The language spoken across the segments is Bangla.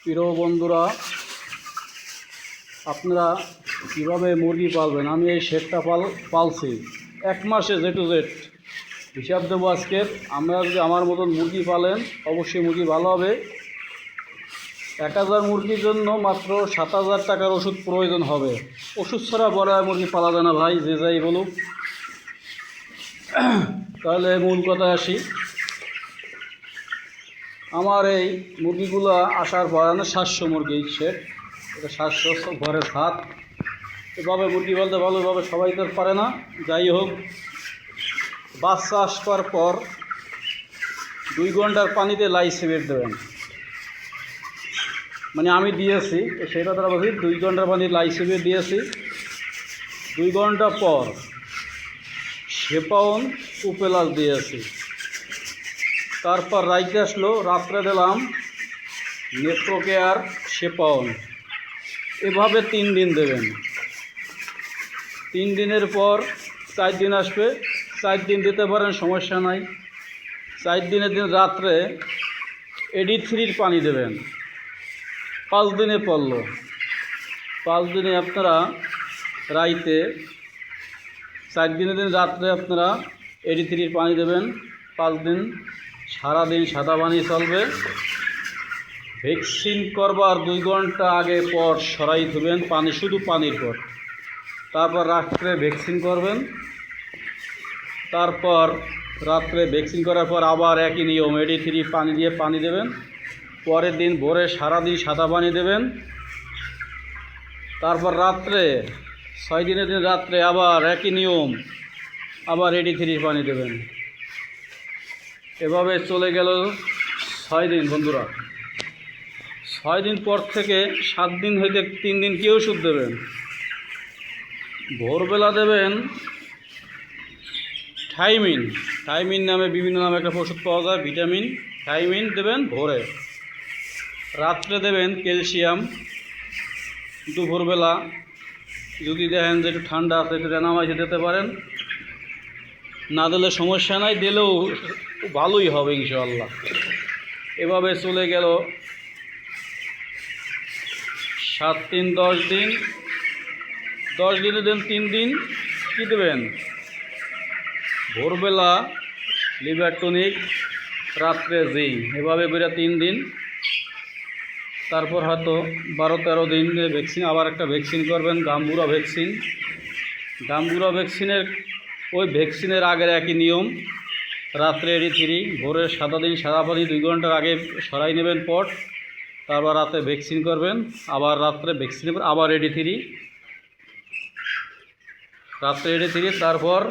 প্রিয় বন্ধুরা, আপনারা কীভাবে মুরগি পালবেন? আমি এই শেডটা পালছি 1 মাসে Z to Z হিসাব দেবো আজকের। আমরা যদি আমার মতন মুরগি পালেন, অবশ্যই মুরগি ভালো হবে। 1000 মুরগির জন্য মাত্র 7000 টাকার ওষুধ প্রয়োজন হবে। ওষুধ ছাড়া বড় মুরগি পালা যায় না ভাই, যে যাই বলুক। তাহলে মূল কথা আসি। আমার এই মুরগিগুলো আসার পর 700 মুরগি শেড, এটা 700 ঘরে ছাদ। এভাবে মুরগি বলতে ভালোভাবে সবাই তো পারে না। যাই হোক, বাচ্চা আসবার পর 2 ঘন্টার পানিতে লাইসিবেট দেবেন। মানে আমি দিয়েছি, সেটা তারা বলছি 2 ঘন্টার পানি লাইসিবেট দিয়েছি। 2 ঘন্টা পর সেপাউন উপেলাস দিয়েছি। তারপর রাইতে আসলো, রাত্রে দিলাম নেপ্রোকেয়ার সেপাউন। এভাবে 3 দিন দেবেন। 3 দিনের পর 4 দিন আসবে। 4 দিন দিতে পারেন, সমস্যা নাই। 4 দিনের দিন রাত্রে AD3 পানি দেবেন। 5 দিনে পড়ল। 5 দিনে আপনারা রাইতে, 4 দিনের দিন রাত্রে আপনারা AD3 পানি দেবেন। 5 দিন সারাদিন সাদা পানি চলবে। ভ্যাকসিন করবার 2 ঘন্টা আগে পর সরাই দেবেন পানি, শুধু পানির পর। তারপর রাত্রে ভ্যাকসিন করবেন। তারপর রাত্রে ভ্যাকসিন করার পর আবার একই নিয়ম, AD3 পানি দিয়ে পানি দেবেন। পরের দিন ভোরে সারাদিন সাদা পানি দেবেন। তারপর রাত্রে 6 দিনের দিন রাত্রে আবার একই নিয়ম, আবার AD3 পানি দেবেন। এভাবে চলে গেল 6 দিন বন্ধুরা। 6 দিন পর থেকে 7 দিন হইতে 3 দিন কি ওষুধ দেবেন? ভোরবেলা দেবেন থাইমিন। থাইমিন নামে বিভিন্ন নামে একটা ওষুধ পাওয়া যায়, ভিটামিন। থাইমিন দেবেন ভোরে। রাত্রে দেবেন ক্যালসিয়াম। দুপুরবেলা যদি দেখেন যে একটু ঠান্ডা আছে, একটু রেনামাইসে দিতে পারেন। না দিলে সমস্যা নাই, দিলেও ভালোই হবে ইনশাআল্লাহ। এভাবে চলে গেল 7 দিন 10 দিন। 10 দিনে দেন 3 দিন কী দেবেন? ভোরবেলা লিভার টনিক, রাত্রে জিঙ্ক। এভাবে করে 3 দিন। তারপর হয়তো 12-13 দিন ভ্যাকসিন, আবার একটা ভ্যাকসিন করবেন, গাম্বুরা ভ্যাকসিন। গাম্বুরা ভ্যাকসিনের ওই ভ্যাকসিনের আগের একই নিয়ম, রাত্রে AD3, ভোরে সাদা দিন সাদা পানি 2 ঘন্টার আগে সরাই নেবেন পট। তারপর রাতে ভ্যাকসিন করবেন, আবার রাত্রে ভ্যাকসিন, আবার AD3, রাত্রে AD3। তারপর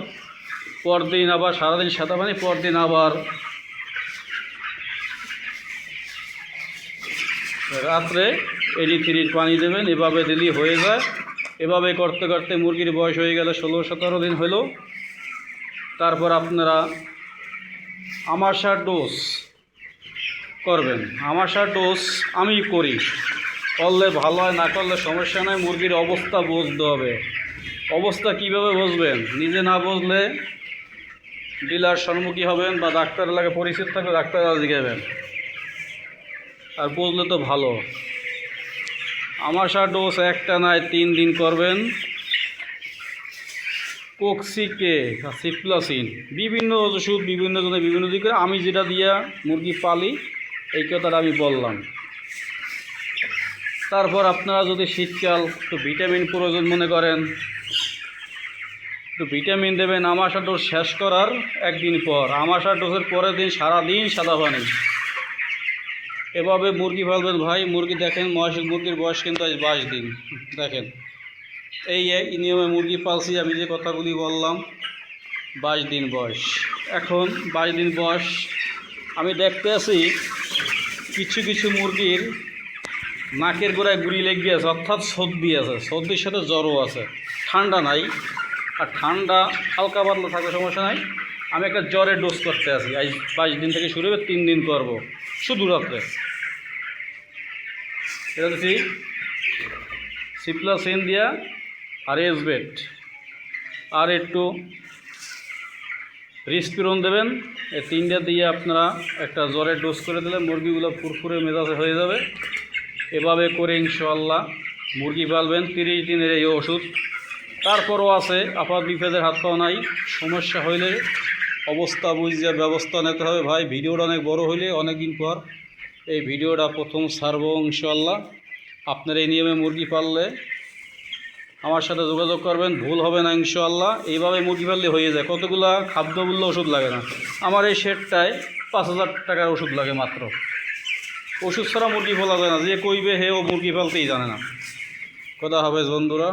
পরদিন আবার সারাদিন সাদা পানি, পরদিন আবার রাত্রে AD3 পানি দেবেন। এভাবে দিলেই হয়ে যায়। এভাবে করতে করতে মুরগির বয়স হয়ে গেলে 16-17 দিন হলো। তারপর আপনারা আমাশা ডোজ করবেন। আমাশা ডোজ আমি করি, করলে ভালো হয়, না করলে সমস্যা নয়। মুরগির অবস্থা বুঝতে হবে। অবস্থা কিভাবে বুঝবেন? নিজে না বুঝলে ডিলার সম্মুখী হবেন, বা ডাক্তারের লাগে পরিচিত থাকলে ডাক্তার জিজ্ঞাবেন। আর বুঝলে তো ভালো। আমাশা ডোজ একটা নয় 3 দিন করবেন। কক্সিকে, সিপ্লাসিন, বিভিন্ন ওষুধ বিভিন্ন জনে বিভিন্ন দিকে। আমি যেটা দিয়া মুরগি পালি, এই কথাটা আমি বললাম। তারপর আপনারা যদি শীতকাল একটু ভিটামিন প্রয়োজন মনে করেন, একটু ভিটামিন দেবেন। আমাশা ডোজ শেষ করার 1 দিন পর, আমাশা ডোজের পরের দিন সারাদিন সাদা পানি। এভাবে মুরগি পালবেন ভাই। মুরগি দেখেন, মুরগির বয়স কিন্তু আজ 22 দিন। দেখেন, এই নিয়মে মুরগি পালছি। আমি যে কথাগুলি বললাম, 22 দিন বয়স। এখন 22 দিন বয়স আমি দেখতে আছি কিছু কিছু মুরগির নাকের গোড়ায় গুড়ি লেগে আছে, অর্থাৎ সর্দি আছে। সর্দির সাথে জ্বরও আছে, ঠান্ডা নাই। আর ঠান্ডা হালকা পাতলা থাকলে সমস্যা নাই। আমি একটা জ্বরের ডোজ করতে আছি। আজ 22 দিন থেকে শুরু হবে, 3 দিন করব শুধু রাত্রে। এটা হচ্ছে সিপ্লাসিন দিয়া, আর এসবেট, আর একটু রিস্পিরন দেবেন। এই 3টা দিয়ে আপনারা একটা জ্বরের ডোজ করে দিলে মুরগিগুলো ফুরফুরে মেজাজে হয়ে যাবে। এভাবে করে ইনশাআল্লাহ মুরগি পালবেন। 30 দিনের এই ওষুধ। তারপরও আছে আপাত বিপদের হাত পাও নাই, সমস্যা হইলে অবস্থা বুঝে ব্যবস্থা নিতে হবে ভাই। ভিডিওটা অনেক বড় হইলে অনেক দিন পর এই ভিডিওটা প্রথম ছাড়বো ইনশাআল্লাহ। আপনার এই নিয়মে মুরগি পাললে আমার সাথে যোগাযোগ করবেন, ভুল হবে না ইনশাআল্লাহ। এইভাবে মুরগি পাললে হয়ে যায়। কতগুলা খাদ্য মূল্য ওষুধ লাগে না। আমার এই শেডটায় 5,000 টাকার ওষুধ লাগে মাত্র। ওষুধ ছাড়া মুরগি পালা যায় না। যে কইবে হে ও মুরগি পালতেই জানে না। কথা হবে বন্ধুরা।